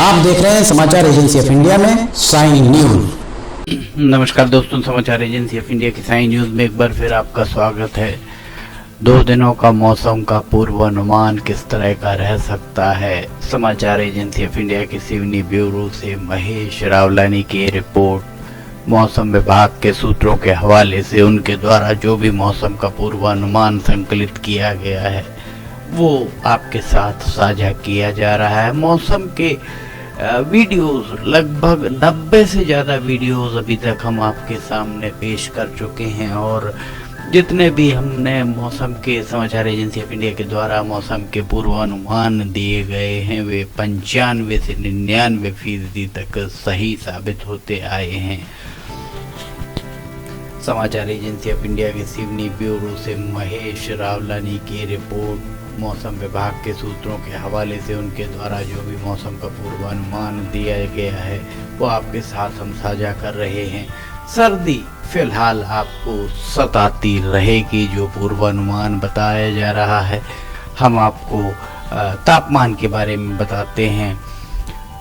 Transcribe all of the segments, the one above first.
आप देख रहे हैं समाचार एजेंसी ऑफ इंडिया में साइन न्यूज। नमस्कार दोस्तों, समाचार एजेंसी ऑफ इंडिया की साइन न्यूज में एक बार फिर आपका स्वागत है। 2 दिनों का मौसम का पूर्वानुमान किस तरह का रह सकता है। समाचार एजेंसी ऑफ इंडिया की सिवनी ब्यूरो से महेश रावलानी की रिपोर्ट। मौसम विभाग के सूत्रों के हवाले से उनके द्वारा जो भी मौसम का पूर्वानुमान संकलित किया गया है वो आपके साथ साझा किया जा रहा है। मौसम के वीडियोस, लगभग 90 से ज़्यादा वीडियोस अभी तक हम आपके सामने पेश कर चुके हैं और जितने भी हमने मौसम के समाचार एजेंसी ऑफ इंडिया के द्वारा मौसम के पूर्वानुमान दिए गए हैं वे 95 से 99% तक सही साबित होते आए हैं। समाचार एजेंसी ऑफ इंडिया के सिवनी ब्यूरो से महेश रावलानी की रिपोर्ट। मौसम विभाग के सूत्रों के हवाले से उनके द्वारा जो भी मौसम का पूर्वानुमान दिया गया है वो आपके साथ हम साझा कर रहे हैं। सर्दी फिलहाल आपको सताती रहेगी जो पूर्वानुमान बताया जा रहा है। हम आपको तापमान के बारे में बताते हैं।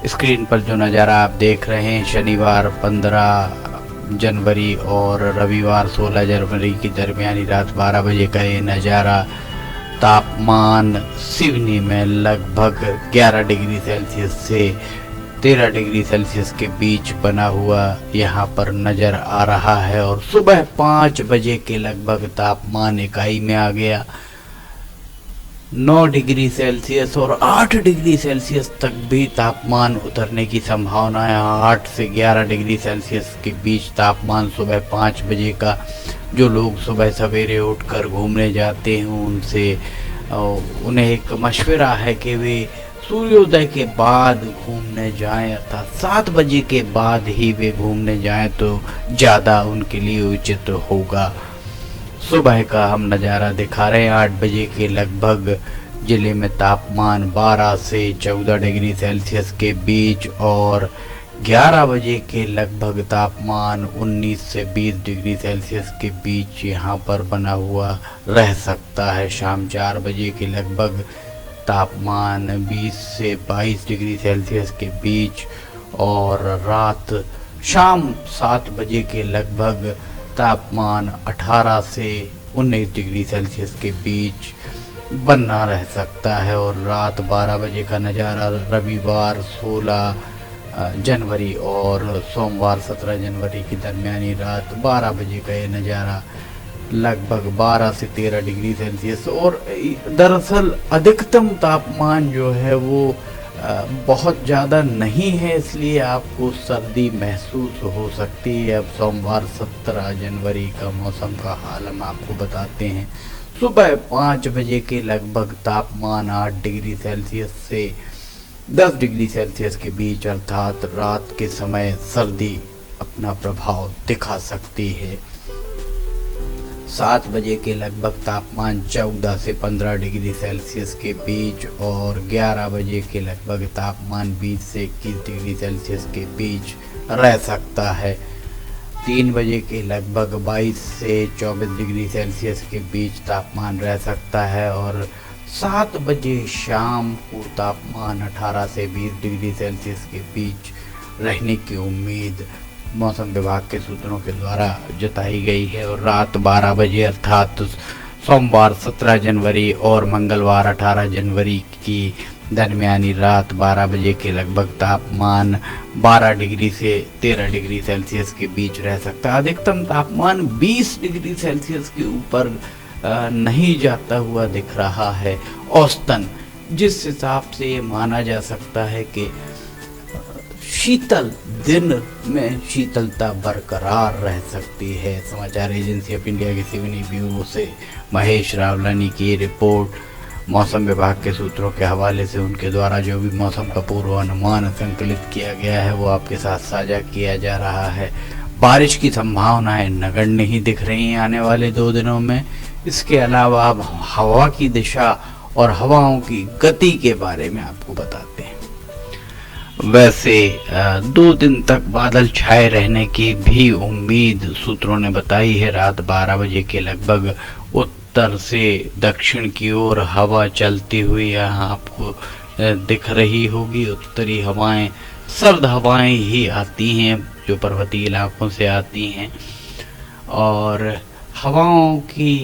स्क्रीन पर जो नज़ारा आप देख रहे हैं, शनिवार 15 जनवरी और रविवार 16 जनवरी की दरमियानी रात 12 बजे का ये नज़ारा। तापमान सिवनी में लगभग 11 डिग्री सेल्सियस से 13 डिग्री सेल्सियस के बीच बना हुआ यहाँ पर नज़र आ रहा है और सुबह 5 बजे के लगभग तापमान इकाई में आ गया 9 डिग्री सेल्सियस और 8 डिग्री सेल्सियस तक भी तापमान उतरने की संभावना है। 8 से 11 डिग्री सेल्सियस के बीच तापमान सुबह 5 बजे का। जो लोग सुबह सवेरे उठकर घूमने जाते हैं उन्हें एक मशवरा है कि वे सूर्योदय के बाद घूमने जाएं, अर्थात 7 बजे के बाद ही वे घूमने जाएं तो ज़्यादा उनके लिए उचित होगा। सुबह का हम नज़ारा दिखा रहे हैं। 8 बजे के लगभग ज़िले में तापमान 12 से 14 डिग्री सेल्सियस के बीच और 11 बजे के लगभग तापमान 19 से 20 डिग्री सेल्सियस के बीच यहाँ पर बना हुआ रह सकता है। शाम 4 बजे के लगभग तापमान 20 से 22 डिग्री सेल्सियस के बीच और शाम 7 बजे के लगभग तापमान 18 से 19 डिग्री सेल्सियस के बीच बना रह सकता है। और रात 12 बजे का नज़ारा रविवार 16 जनवरी और सोमवार 17 जनवरी की दरमियानी रात 12 बजे का ये नज़ारा लगभग 12 से 13 डिग्री सेल्सियस। और दरअसल अधिकतम तापमान जो है वो बहुत ज़्यादा नहीं है, इसलिए आपको सर्दी महसूस हो सकती है। अब सोमवार 17 जनवरी का मौसम का हाल हम आपको बताते हैं। सुबह 5 बजे के लगभग तापमान 8 डिग्री सेल्सियस से 10 डिग्री सेल्सियस के बीच, अर्थात रात के समय सर्दी अपना प्रभाव दिखा सकती है। 7 बजे के लगभग तापमान 14 से 15 डिग्री सेल्सियस के बीच और 11 बजे के लगभग तापमान 20 से 21 डिग्री सेल्सियस के बीच रह सकता है। 3 बजे के लगभग 22 से 24 डिग्री सेल्सियस के बीच तापमान रह सकता है और 7 बजे शाम को तापमान 18 से 20 डिग्री सेल्सियस के बीच रहने की उम्मीद मौसम विभाग के सूत्रों के द्वारा जताई गई है। और रात 12 बजे अर्थात सोमवार 17 जनवरी और मंगलवार 18 जनवरी की दरमियानी रात 12 बजे के लगभग तापमान 12 डिग्री से 13 डिग्री सेल्सियस के बीच रह सकता है। अधिकतम तापमान 20 डिग्री सेल्सियस के ऊपर नहीं जाता हुआ दिख रहा है औसतन, जिस हिसाब से ये माना जा सकता है कि शीतल दिन में शीतलता बरकरार रह सकती है। समाचार एजेंसी ऑफ इंडिया की सिवनी ब्यूरो से महेश रावलानी की रिपोर्ट। मौसम विभाग के सूत्रों के हवाले से उनके द्वारा जो भी मौसम का पूर्वानुमान संकलित किया गया है वो आपके साथ साझा किया जा रहा है। बारिश की संभावनाएं नगण्य ही दिख रही हैं आने वाले 2 दिनों में। इसके अलावा अब हवा की दिशा और हवाओं की गति के बारे में आपको बताते हैं। वैसे 2 दिन तक बादल छाए रहने की भी उम्मीद सूत्रों ने बताई है। रात 12 बजे के लगभग उत्तर से दक्षिण की ओर हवा चलती हुई यहाँ आपको दिख रही होगी। उत्तरी हवाएं, सर्द हवाएं ही आती हैं जो पर्वतीय इलाकों से आती हैं, और हवाओं की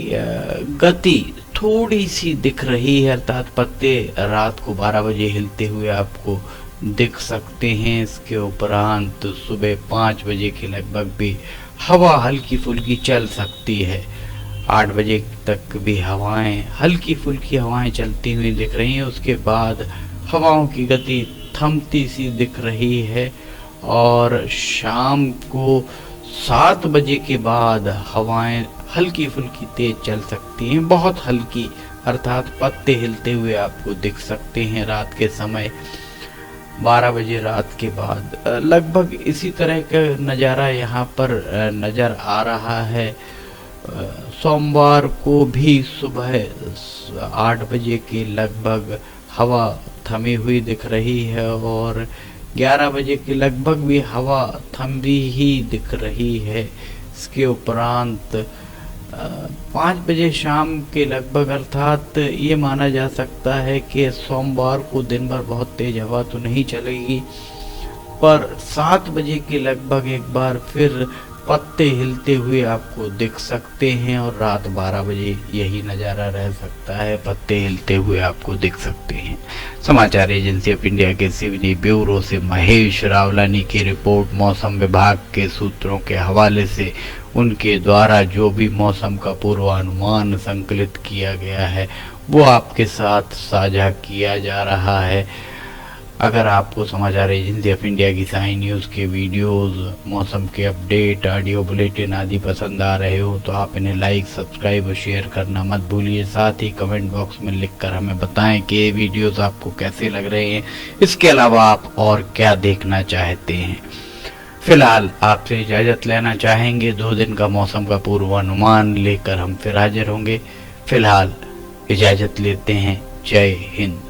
गति थोड़ी सी दिख रही है, अर्थात पत्ते रात को 12 बजे हिलते हुए आपको दिख सकते हैं। इसके उपरांत सुबह 5 बजे के लगभग भी हवा हल्की फुल्की चल सकती है। 8 बजे तक भी हवाएं, हल्की फुल्की हवाएं चलती हुई दिख रही हैं। उसके बाद हवाओं की गति थमती सी दिख रही है, और शाम को 7 बजे के बाद हवाएं हल्की फुल्की तेज चल सकती हैं, बहुत हल्की, अर्थात पत्ते हिलते हुए आपको दिख सकते हैं रात के समय। 12 बजे रात के बाद लगभग इसी तरह का नज़ारा यहाँ पर नज़र आ रहा है। सोमवार को भी सुबह 8 बजे के लगभग हवा थमी हुई दिख रही है, और 11 बजे के लगभग भी हवा थमी ही दिख रही है। इसके उपरांत 5 बजे शाम के लगभग, अर्थात ये माना जा सकता है कि सोमवार को दिन भर बहुत तेज हवा तो नहीं चलेगी, पर 7 बजे के लगभग एक बार फिर पत्ते हिलते हुए आपको दिख सकते हैं, और रात 12 बजे यही नज़ारा रह सकता है, पत्ते हिलते हुए आपको दिख सकते हैं। समाचार एजेंसी ऑफ इंडिया के सिवनी ब्यूरो से महेश रावलानी की रिपोर्ट। मौसम विभाग के सूत्रों के हवाले से उनके द्वारा जो भी मौसम का पूर्वानुमान संकलित किया गया है वो आपके साथ साझा किया जा रहा है। अगर आपको समाचार एजेंसी ऑफ इंडिया की साइन न्यूज़ के वीडियोस, मौसम के अपडेट, ऑडियो बुलेटिन आदि पसंद आ रहे हो तो आप इन्हें लाइक, सब्सक्राइब और शेयर करना मत भूलिए। साथ ही कमेंट बॉक्स में लिखकर हमें बताएं कि ये वीडियोस आपको कैसे लग रहे हैं, इसके अलावा आप और क्या देखना चाहते हैं। फिलहाल आपसे इजाज़त लेना चाहेंगे। 2 दिन का मौसम का पूर्वानुमान लेकर हम फिर हाजिर होंगे। फिलहाल इजाज़त लेते हैं। जय हिंद।